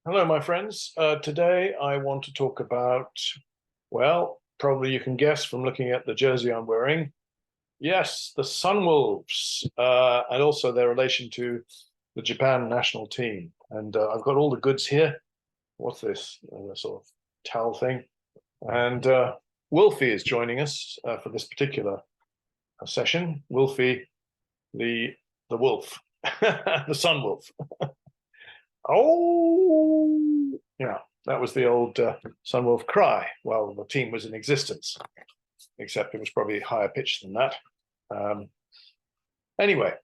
Hello, my friends. Today I want to talk about, well, probably you can guess from looking at the jersey I'm wearing. Yes, the Sunwolves, and also their relation to the Japan national team. And I've got all the goods here. What's this? A sort of towel thing. And Wolfie is joining us for this particular session. Wolfie, the wolf, the Sunwolf. Oh, yeah, that was the old Sunwolf cry while the team was in existence, except it was probably higher pitched than that. Um, anyway,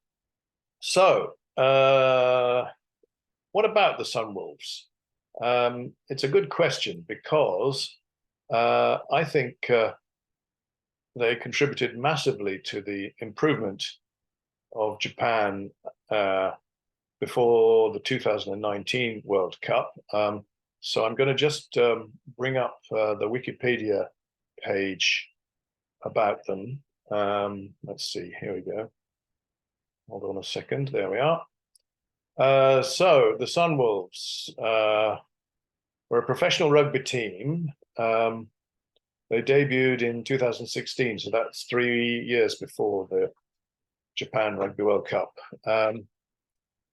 so what about the Sunwolves? It's a good question because I think they contributed massively to the improvement of Japan before the 2019 World Cup. So I'm going to just bring up the Wikipedia page about them. Let's see, here we go. Hold on a second, there we are. So the Sunwolves were a professional rugby team. They debuted in 2016, so that's 3 years before the Japan Rugby World Cup.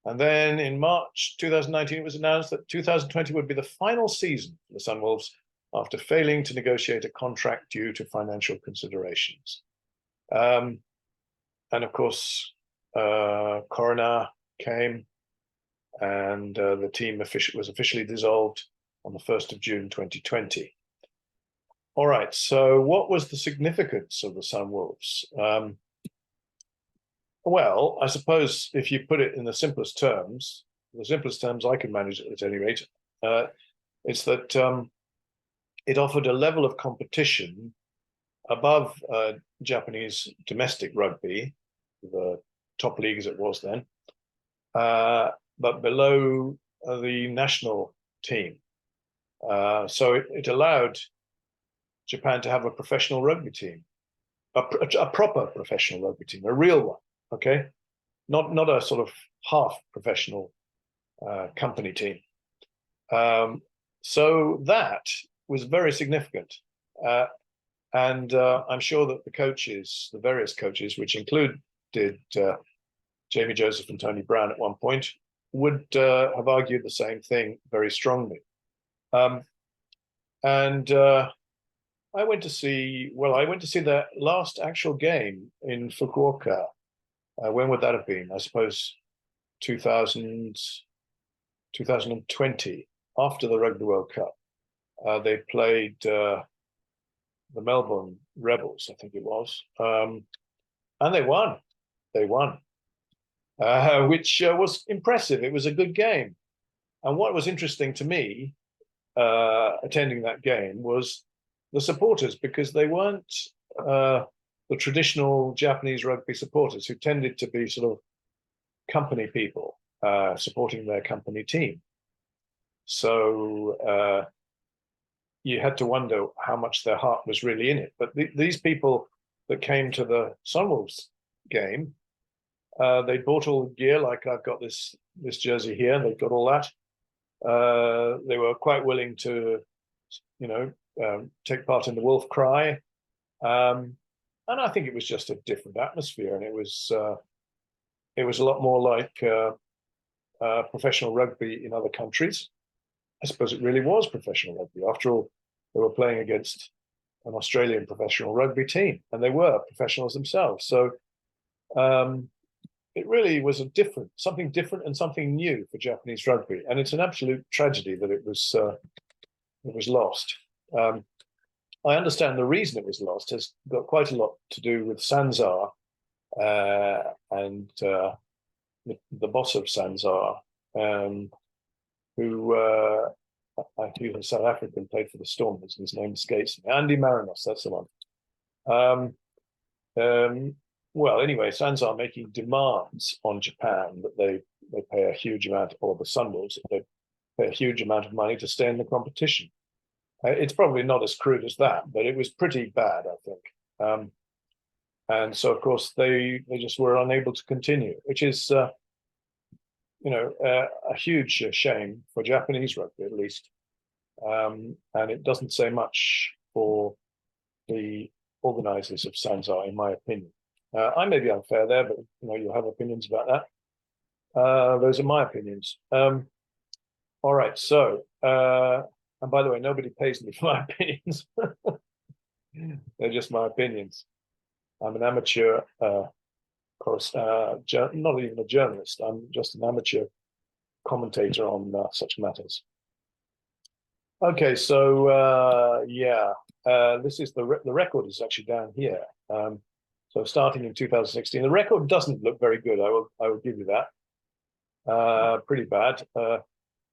And then in March 2019, it was announced that 2020 would be the final season for the Sunwolves after failing to negotiate a contract due to financial considerations. And of course, Corona came and the team was officially dissolved on the 1st of June 2020. All right, so what was the significance of the Sunwolves? Well, I suppose if you put it in the simplest terms I can manage it at any rate, it's that it offered a level of competition above Japanese domestic rugby, the top league as it was then, but below the national team. So it allowed Japan to have a professional rugby team, a proper professional rugby team, a real one. Okay, not a sort of half professional company team. So that was very significant, and I'm sure that the various coaches, which included Jamie Joseph and Tony Brown at one point, would have argued the same thing very strongly. And I went to see their last actual game in Fukuoka. When would that have been? I suppose 2020, after the Rugby World Cup. They played the Melbourne Rebels, I think it was, and they won. They won, which was impressive. It was a good game. And what was interesting to me attending that game was the supporters, because they weren't the traditional Japanese rugby supporters who tended to be sort of company people supporting their company team. So you had to wonder how much their heart was really in it. But these people that came to the Sunwolves game, they bought all the gear, like I've got this jersey here, they've got all that. They were quite willing to, take part in the wolf cry. And I think it was just a different atmosphere, and it was a lot more like professional rugby in other countries. I suppose it really was professional rugby. After all, they were playing against an Australian professional rugby team, and they were professionals themselves. So it really was something different and something new for Japanese rugby. And it's an absolute tragedy that it was lost. I understand the reason it was lost has got quite a lot to do with Sanzar and the boss of Sanzar, who I think was South African, played for the Stormers. His name escapes me. Andy Marinos, that's the one. Well, anyway, Sanzar making demands on Japan that they pay a huge amount, or the Sunwolves, that they pay a huge amount of money to stay in the competition. It's probably not as crude as that, but it was pretty bad, I think. And so, of course, they just were unable to continue, which is a huge shame for Japanese rugby, at least. And it doesn't say much for the organizers of Sanzai, in my opinion. I may be unfair there, but you'll have opinions about that. Those are my opinions. All right, so and by the way, nobody pays me for my opinions. They're just my opinions. I'm an amateur, not even a journalist. I'm just an amateur commentator on such matters. Okay, so this is the record is actually down here. So starting in 2016, the record doesn't look very good. I will give you that. Pretty bad.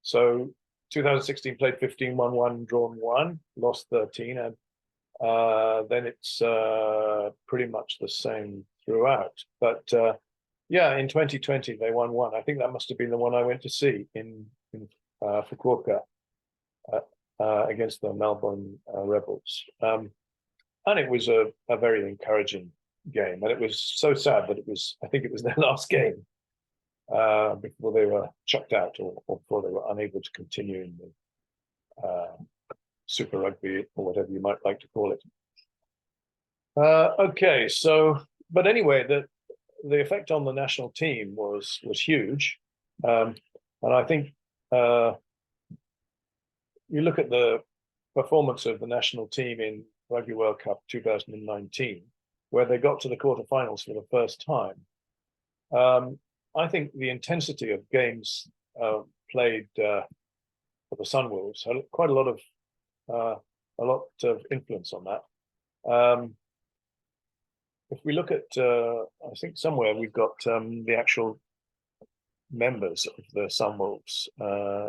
So 2016 played 15, won 1, drawn 1, lost 13, and then it's pretty much the same throughout. But in 2020 they won 1. I think that must have been the one I went to see in Fukuoka against the Melbourne Rebels. And it was a very encouraging game. And it was so sad that I think it was their last game before they were chucked out or before they were unable to continue in the Super Rugby, or whatever you might like to call it. Okay, so, but anyway, the effect on the national team was huge. And I think you look at the performance of the national team in Rugby World Cup 2019, where they got to the quarterfinals for the first time. I think the intensity of games played for the Sunwolves had quite a lot of influence on that. If we look at, I think somewhere we've got the actual members of the Sunwolves.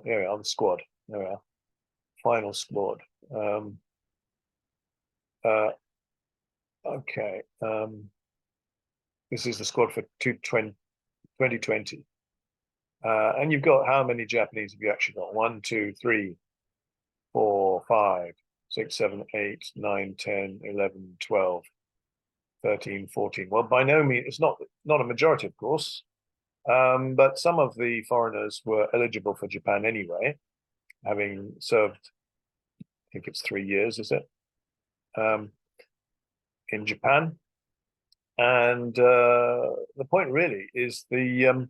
Here we are, the squad. There we are, final squad. Okay. This is the squad for 2020. And you've got, how many Japanese have you actually got? 1, 2, 3, 4, 5, 6, 7, 8, 9, 10, 11, 12, 13, 14. Well, by no means, it's not a majority, of course. But some of the foreigners were eligible for Japan anyway, having served, I think it's 3 years, is it? In Japan. And the point really is the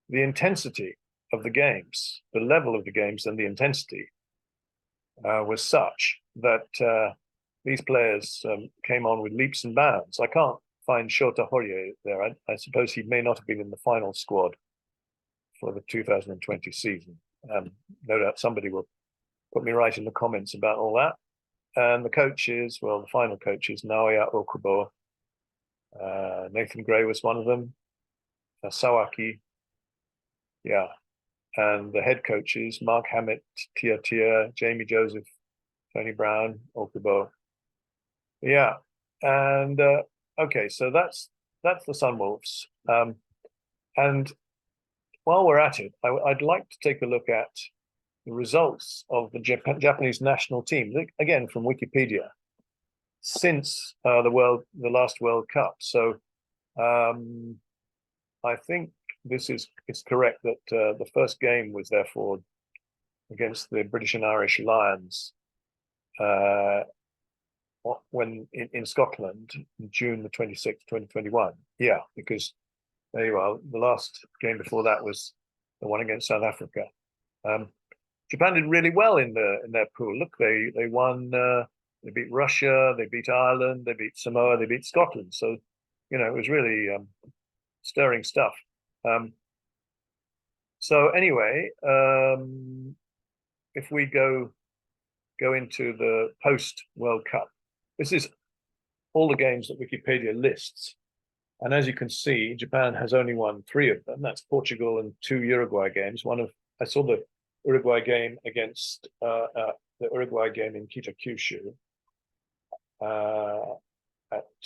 intensity of the games, the level of the games and the intensity was such that these players came on with leaps and bounds. I can't find Shota Horie there. I suppose he may not have been in the final squad for the 2020 season. No doubt somebody will put me right in the comments about all that. And the coaches, well, the final coaches, Naoya Okubo, Nathan Gray was one of them, Sawaki, yeah. And the head coaches, Mark Hammett, Tia, Jamie Joseph, Tony Brown, Okubo. Yeah. And okay, so that's the Sunwolves. And while we're at it, I'd like to take a look at the results of the Japanese national team, again from Wikipedia, since the last World Cup. So I think it's correct that the first game was therefore against the British and Irish Lions when in Scotland, June the 26th, 2021. Yeah, because there you are. The last game before that was the one against South Africa. Japan did really well in their pool. Look, they won. They beat Russia. They beat Ireland. They beat Samoa. They beat Scotland. So, it was really stirring stuff. So anyway, if we go into the post World Cup, this is all the games that Wikipedia lists. And as you can see, Japan has only won 3 of them. That's Portugal and 2 Uruguay games. I saw the Uruguay game against the Uruguay game in Kee-tah-kew-shoo at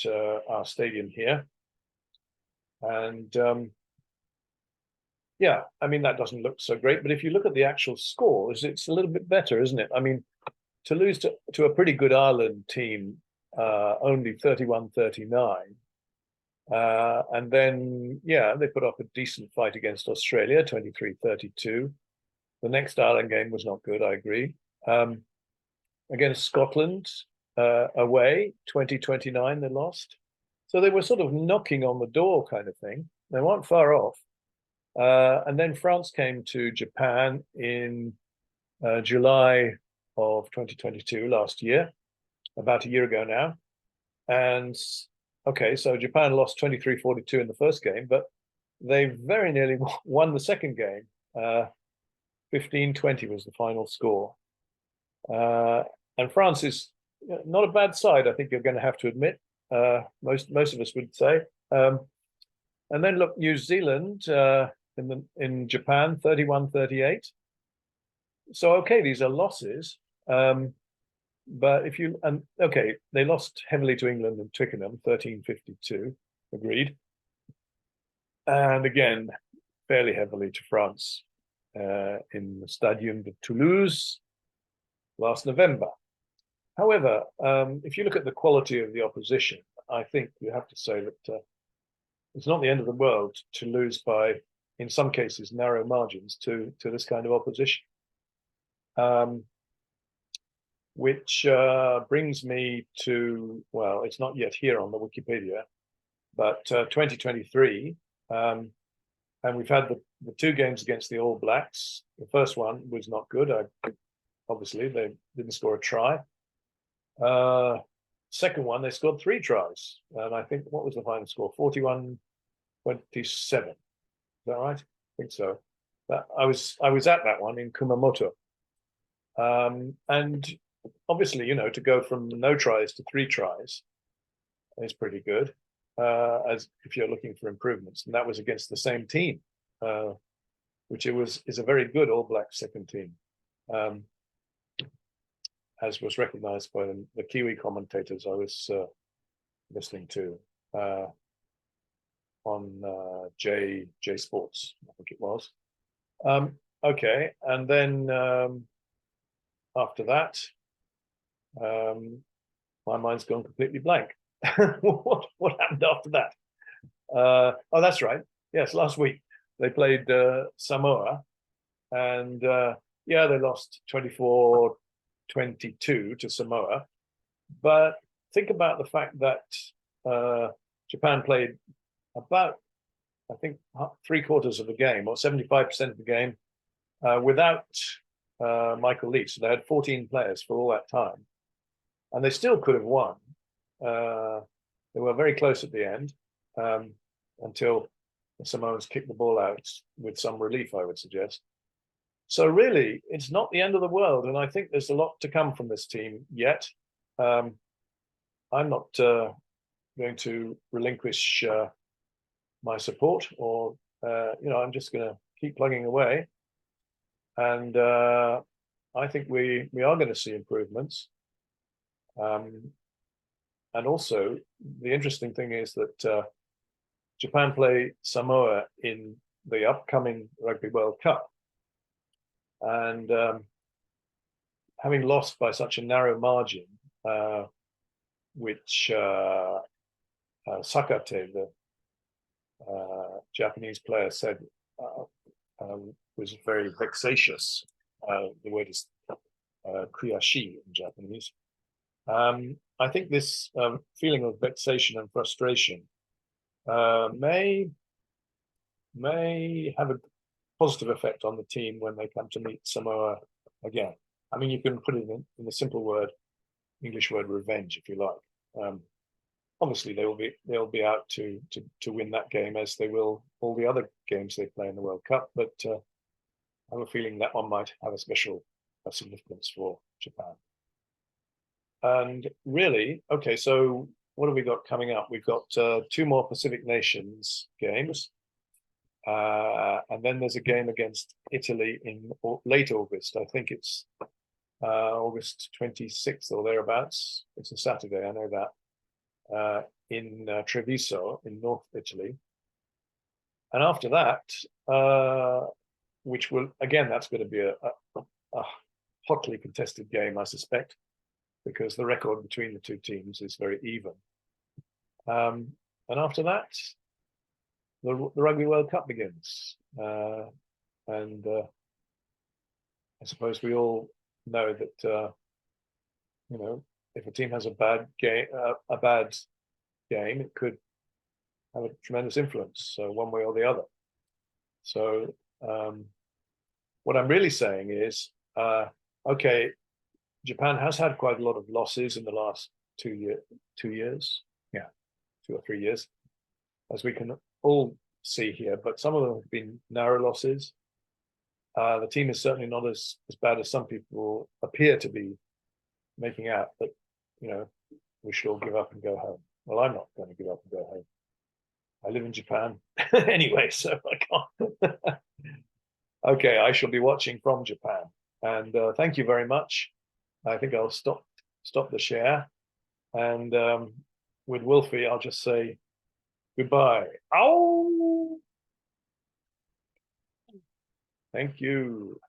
our stadium here. And yeah, I mean, that doesn't look so great. But if you look at the actual scores, it's a little bit better, isn't it? I mean, to lose to a pretty good Ireland team, only 31-39, And then, yeah, they put up a decent fight against Australia, 23-32. The next Ireland game was not good, I agree. Against Scotland, away, 20-29, they lost. So they were sort of knocking on the door kind of thing. They weren't far off. And then France came to Japan in July of 2022, last year, about a year ago now. And okay, so Japan lost 23-42 in the first game, but they very nearly won the second game. 15-20 was the final score. And France is not a bad side, I think you're going to have to admit. Most of us would say. And then look, New Zealand in Japan, 31-38. So okay, these are losses. But if you okay, they lost heavily to England and Twickenham, 13-52, agreed. And again, fairly heavily to France in the Stadium de Toulouse last November. However, if you look at the quality of the opposition, I think you have to say that it's not the end of the world to lose by, in some cases, narrow margins to this kind of opposition. Which brings me to, well, it's not yet here on the Wikipedia, but 2023. And we've had the two games against the All Blacks. The first one was not good. Obviously, they didn't score a try. Second one, they scored 3 tries. And I think, what was the final score? 41-27. Is that right? I think so. I was at that one in Kumamoto. And obviously, to go from no tries to 3 tries is pretty good, as if you're looking for improvements. And that was against the same team, which is a very good All Black second team, as was recognized by the Kiwi commentators I was listening to on J Sports, I think it was. Okay, and then after that, my mind's gone completely blank. What happened after that? Oh, that's right. Yes, last week they played Samoa, and yeah, they lost 24-22 to Samoa. But think about the fact that Japan played about, I think, 3/4 of the game, or 75% of the game, without Michael Leach. So they had 14 players for all that time, and they still could have won. They were very close at the end, until the Samoans kicked the ball out with some relief, I would suggest. So really, it's not the end of the world, and I think there's a lot to come from this team yet. I'm not going to relinquish my support, or I'm just going to keep plugging away. And I think we are going to see improvements. And also, the interesting thing is that Japan play Samoa in the upcoming Rugby World Cup. And having lost by such a narrow margin, which Sakate, the Japanese player, said was very vexatious. The word is kuyashi in Japanese. I think this feeling of vexation and frustration may have a positive effect on the team when they come to meet Samoa again. I mean, you can put it in the simple word, English word, revenge, if you like. Obviously, they'll be out to win that game, as they will all the other games they play in the World Cup. But I have a feeling that one might have a special significance for Japan. And really, okay, so what have we got coming up? We've got 2 more Pacific Nations games. And then there's a game against Italy in late August. I think it's August 26th or thereabouts. It's a Saturday, I know that, in Treviso in North Italy. And after that, which will, again, that's going to be a hotly contested game, I suspect, because the record between the 2 teams is very even. And after that, the Rugby World Cup begins. And I suppose we all know that if a team has a bad game, it could have a tremendous influence, one way or the other. So what I'm really saying is, okay, Japan has had quite a lot of losses in the last 2 years, 2 or 3 years, as we can all see here. But some of them have been narrow losses. The team is certainly not as bad as some people appear to be making out. But we should all give up and go home. Well, I'm not going to give up and go home. I live in Japan anyway, so I can't. Okay, I shall be watching from Japan. And thank you very much. I think I'll stop the share. And with Wolfie, I'll just say goodbye. Ow! Thank you.